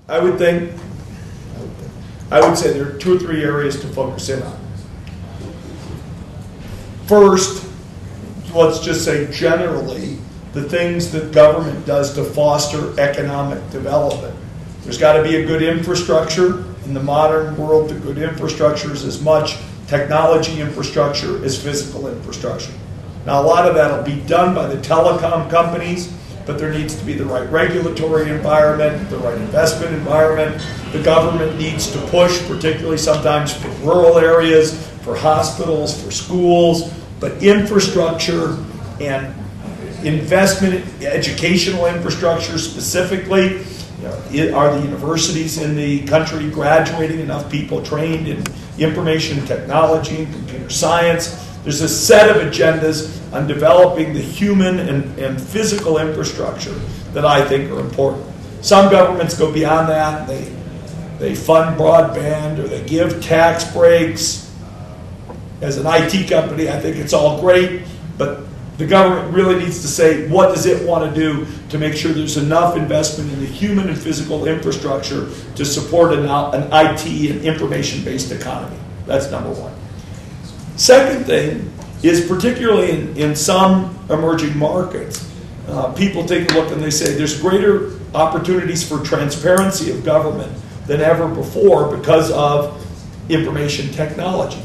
I would say there are 2 or 3 areas to focus in on. First, let's just say generally, the things that government does to foster economic development. There's got to be a good infrastructure. In the modern world, the good infrastructure is as much technology infrastructure as physical infrastructure. Now, a lot of that will be done by the telecom companies, but there needs to be the right regulatory environment, the right investment environment. The government needs to push, particularly sometimes for rural areas, for hospitals, for schools, but infrastructure and investment, educational infrastructure specifically. Are the universities in the country graduating enough people trained in information technology and computer science? There's a set of agendas on developing the human and physical infrastructure that I think are important. Some governments go beyond that. They fund broadband or they give tax breaks. As an IT company, I think it's all great, but the government really needs to say, what does it want to do to make sure there's enough investment in the human and physical infrastructure to support an IT and information-based economy? That's number one. Second thing is, particularly in some emerging markets, people take a look and they say there's greater opportunities for transparency of government than ever before because of information technology.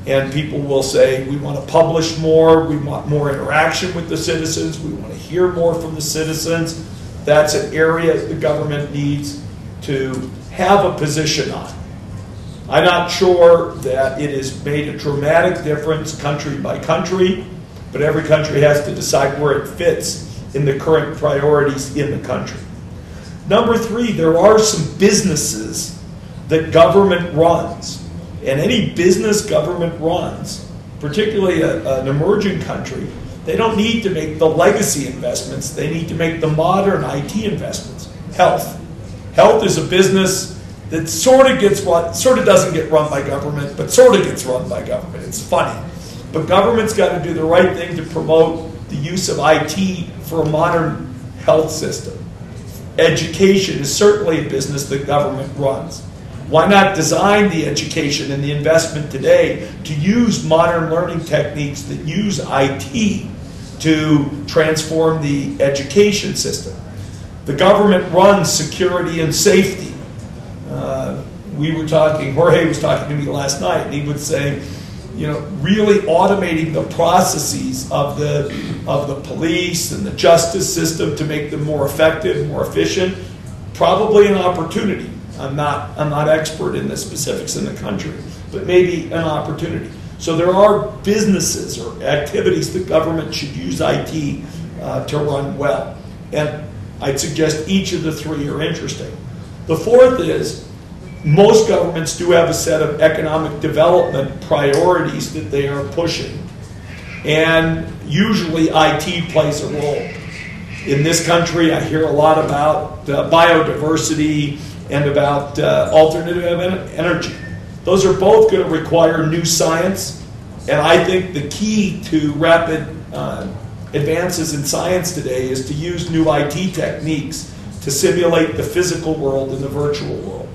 And people will say, we want to publish more, we want more interaction with the citizens, we want to hear more from the citizens. That's an area the government needs to have a position on. I'm not sure that it has made a dramatic difference country by country, but every country has to decide where it fits in the current priorities in the country. Number 3, there are some businesses that government runs. And any business government runs, particularly an emerging country, they don't need to make the legacy investments. They need to make the modern IT investments. Health. Health is a business that sort of doesn't get run by government, but sort of gets run by government. It's funny. But government's got to do the right thing to promote the use of IT for a modern health system. Education is certainly a business that government runs. Why not design the education and the investment today to use modern learning techniques that use IT to transform the education system? The government runs security and safety. Jorge was talking to me last night, and he would say, really automating the processes of the police and the justice system to make them more effective, more efficient, probably an opportunity. I'm not expert in the specifics in the country, but maybe an opportunity. So there are businesses or activities that government should use IT to run well. And I'd suggest each of the 3 are interesting. The fourth is, most governments do have a set of economic development priorities that they are pushing. And usually IT plays a role. In this country, I hear a lot about biodiversity and about alternative energy. Those are both going to require new science, and I think the key to rapid advances in science today is to use new IT techniques to simulate the physical world and the virtual world.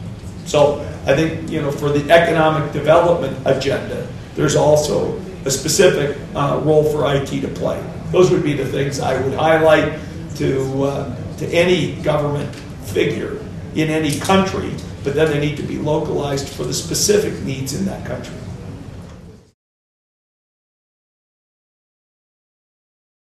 So I think, for the economic development agenda, there's also a specific role for IT to play. Those would be the things I would highlight to any government figure in any country, but then they need to be localized for the specific needs in that country.